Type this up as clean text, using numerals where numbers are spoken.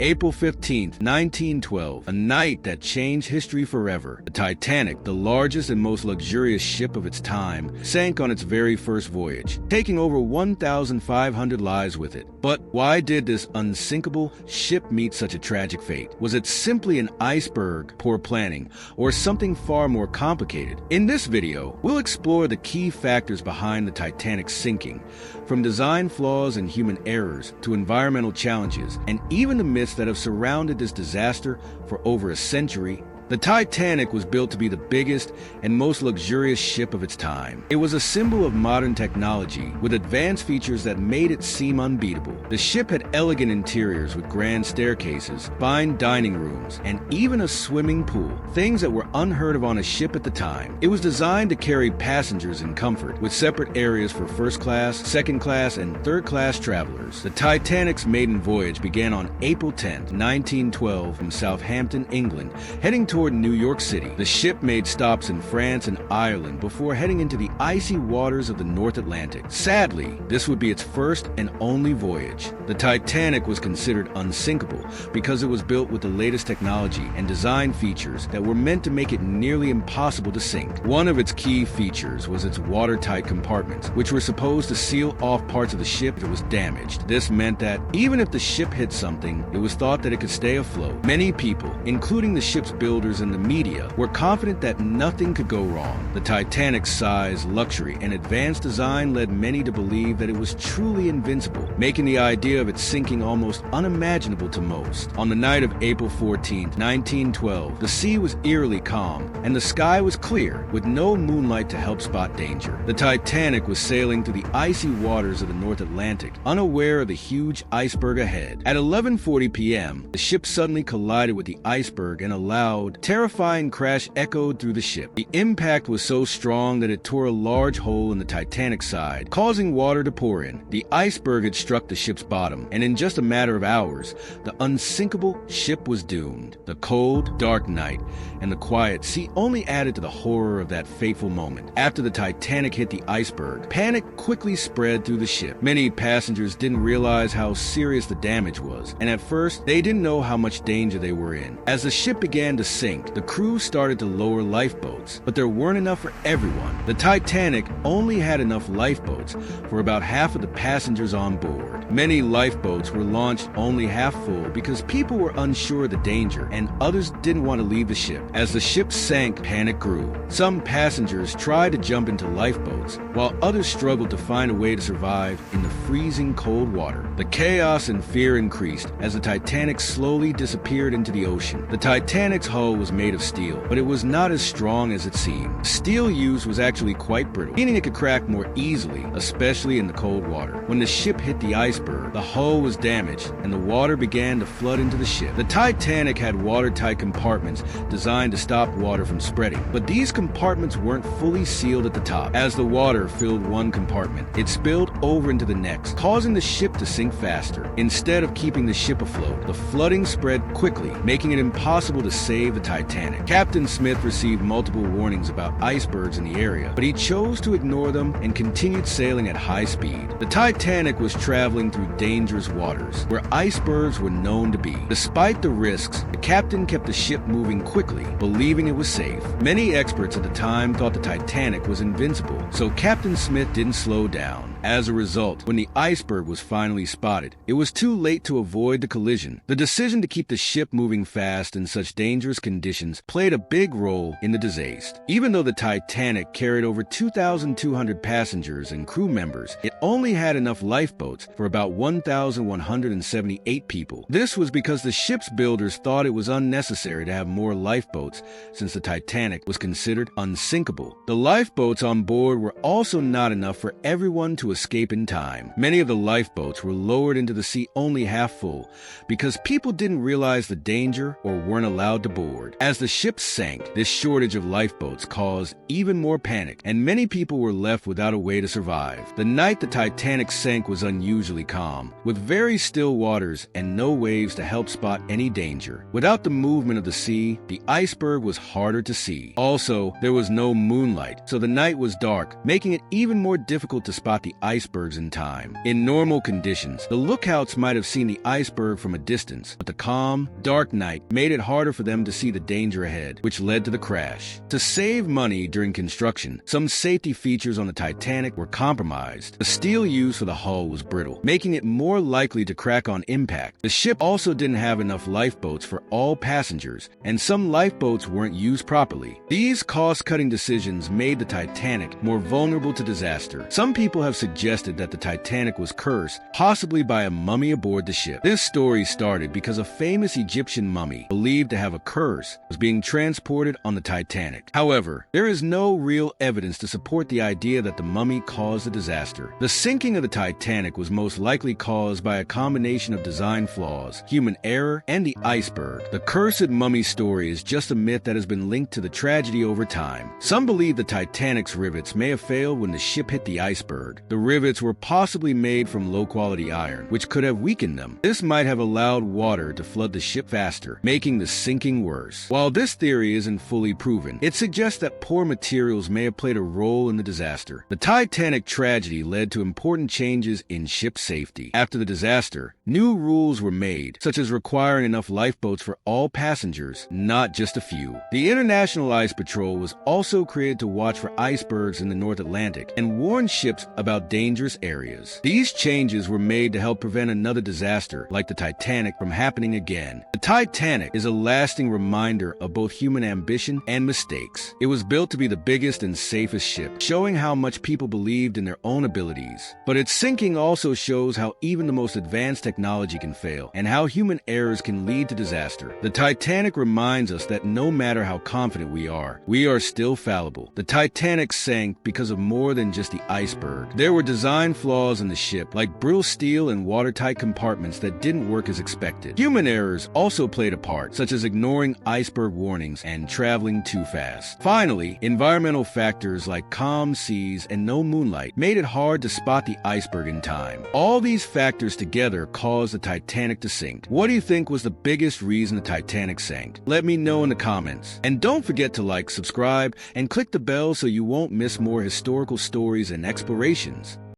April 15, 1912, a night that changed history forever. The Titanic, the largest and most luxurious ship of its time, sank on its very first voyage, taking over 1,500 lives with it. But why did this unsinkable ship meet such a tragic fate? Was it simply an iceberg, poor planning, or something far more complicated? In this video, we'll explore the key factors behind the Titanic's sinking, from design flaws and human errors to environmental challenges, and even the myths that have surrounded this disaster for over a century. The Titanic was built to be the biggest and most luxurious ship of its time. It was a symbol of modern technology with advanced features that made it seem unbeatable. The ship had elegant interiors with grand staircases, fine dining rooms, and even a swimming pool, things that were unheard of on a ship at the time. It was designed to carry passengers in comfort, with separate areas for first class, second class, and third class travelers. The Titanic's maiden voyage began on April 10, 1912 from Southampton, England, heading toward New York City. The ship made stops in France and Ireland before heading into the icy waters of the North Atlantic. Sadly, this would be its first and only voyage. The Titanic was considered unsinkable because it was built with the latest technology and design features that were meant to make it nearly impossible to sink. One of its key features was its watertight compartments, which were supposed to seal off parts of the ship if it was damaged. This meant that even if the ship hit something, it was thought that it could stay afloat. Many people, including the ship's builders and the media, were confident that nothing could go wrong. The Titanic's size, luxury, and advanced design led many to believe that it was truly invincible, making the idea of its sinking almost unimaginable to most. On the night of April 14, 1912, the sea was eerily calm, and the sky was clear, with no moonlight to help spot danger. The Titanic was sailing through the icy waters of the North Atlantic, unaware of the huge iceberg ahead. At 11:40 p.m., the ship suddenly collided with the iceberg, and a loud, terrifying crash echoed through the ship. The impact was so strong that it tore a large hole in the Titanic's side, causing water to pour in. The iceberg had struck the ship's bottom, and in just a matter of hours, the unsinkable ship was doomed. The cold, dark night and the quiet sea only added to the horror of that fateful moment. After the Titanic hit the iceberg, panic quickly spread through the ship. Many passengers didn't realize how serious the damage was, and at first, they didn't know how much danger they were in. As the ship began to sink, the crew started to lower lifeboats, but there weren't enough for everyone. The Titanic only had enough lifeboats for about half of the passengers on board. Many lifeboats were launched only half full because people were unsure of the danger, and others didn't want to leave the ship. As the ship sank, panic grew. Some passengers tried to jump into lifeboats, while others struggled to find a way to survive in the freezing cold water. The chaos and fear increased as the Titanic slowly disappeared into the ocean. The Titanic's hull was made of steel, but it was not as strong as it seemed. The steel used was actually quite brittle, meaning it could crack more easily, especially in the cold water. When the ship hit the iceberg, the hull was damaged, and the water began to flood into the ship. The Titanic had watertight compartments designed to stop water from spreading, but these compartments weren't fully sealed at the top. As the water filled one compartment, it spilled over into the next, causing the ship to sink faster. Instead of keeping the ship afloat, the flooding spread quickly, making it impossible to save the Titanic. Captain Smith received multiple warnings about icebergs in the area, but he chose to ignore them and continued sailing at high speed. The Titanic was traveling through dangerous waters, where icebergs were known to be. Despite the risks, the captain kept the ship moving quickly, believing it was safe. Many experts at the time thought the Titanic was invincible, so Captain Smith didn't slow down. As a result, when the iceberg was finally spotted, it was too late to avoid the collision. The decision to keep the ship moving fast in such dangerous conditions played a big role in the disaster. Even though the Titanic carried over 2,200 passengers and crew members, it only had enough lifeboats for about 1,178 people. This was because the ship's builders thought it was unnecessary to have more lifeboats since the Titanic was considered unsinkable. The lifeboats on board were also not enough for everyone to escape in time. Many of the lifeboats were lowered into the sea only half full because people didn't realize the danger or weren't allowed to board. overboard. As the ship sank, this shortage of lifeboats caused even more panic, and many people were left without a way to survive. The night the Titanic sank was unusually calm, with very still waters and no waves to help spot any danger. Without the movement of the sea, the iceberg was harder to see. Also, there was no moonlight, so the night was dark, making it even more difficult to spot the icebergs in time. In normal conditions, the lookouts might have seen the iceberg from a distance, but the calm, dark night made it harder for them to see the danger ahead, which led to the crash. To save money during construction, some safety features on the Titanic were compromised. The steel used for the hull was brittle, making it more likely to crack on impact. The ship also didn't have enough lifeboats for all passengers, and some lifeboats weren't used properly. These cost-cutting decisions made the Titanic more vulnerable to disaster. Some people have suggested that the Titanic was cursed, possibly by a mummy aboard the ship. This story started because a famous Egyptian mummy, believed to have a curse, was being transported on the Titanic. However, there is no real evidence to support the idea that the mummy caused the disaster. The sinking of the Titanic was most likely caused by a combination of design flaws, human error, and the iceberg. The cursed mummy story is just a myth that has been linked to the tragedy over time. Some believe the Titanic's rivets may have failed when the ship hit the iceberg. The rivets were possibly made from low-quality iron, which could have weakened them. This might have allowed water to flood the ship faster, making the sinking worse. While this theory isn't fully proven, it suggests that poor materials may have played a role in the disaster. The Titanic tragedy led to important changes in ship safety. After the disaster, new rules were made, such as requiring enough lifeboats for all passengers, not just a few. The International Ice Patrol was also created to watch for icebergs in the North Atlantic and warn ships about dangerous areas. These changes were made to help prevent another disaster like the Titanic from happening again. The Titanic is a lasting reminder of both human ambition and mistakes. It was built to be the biggest and safest ship, showing how much people believed in their own abilities. But its sinking also shows how even the most advanced technology can fail, and how human errors can lead to disaster. The Titanic reminds us that no matter how confident we are still fallible. The Titanic sank because of more than just the iceberg. There were design flaws in the ship, like brittle steel and watertight compartments that didn't work as expected. Human errors also played a part, such as ignoring iceberg warnings and traveling too fast. Finally, environmental factors like calm seas and no moonlight made it hard to spot the iceberg in time. All these factors together caused the Titanic to sink. What do you think was the biggest reason the Titanic sank? Let me know in the comments. And don't forget to like, subscribe, and click the bell so you won't miss more historical stories and explorations.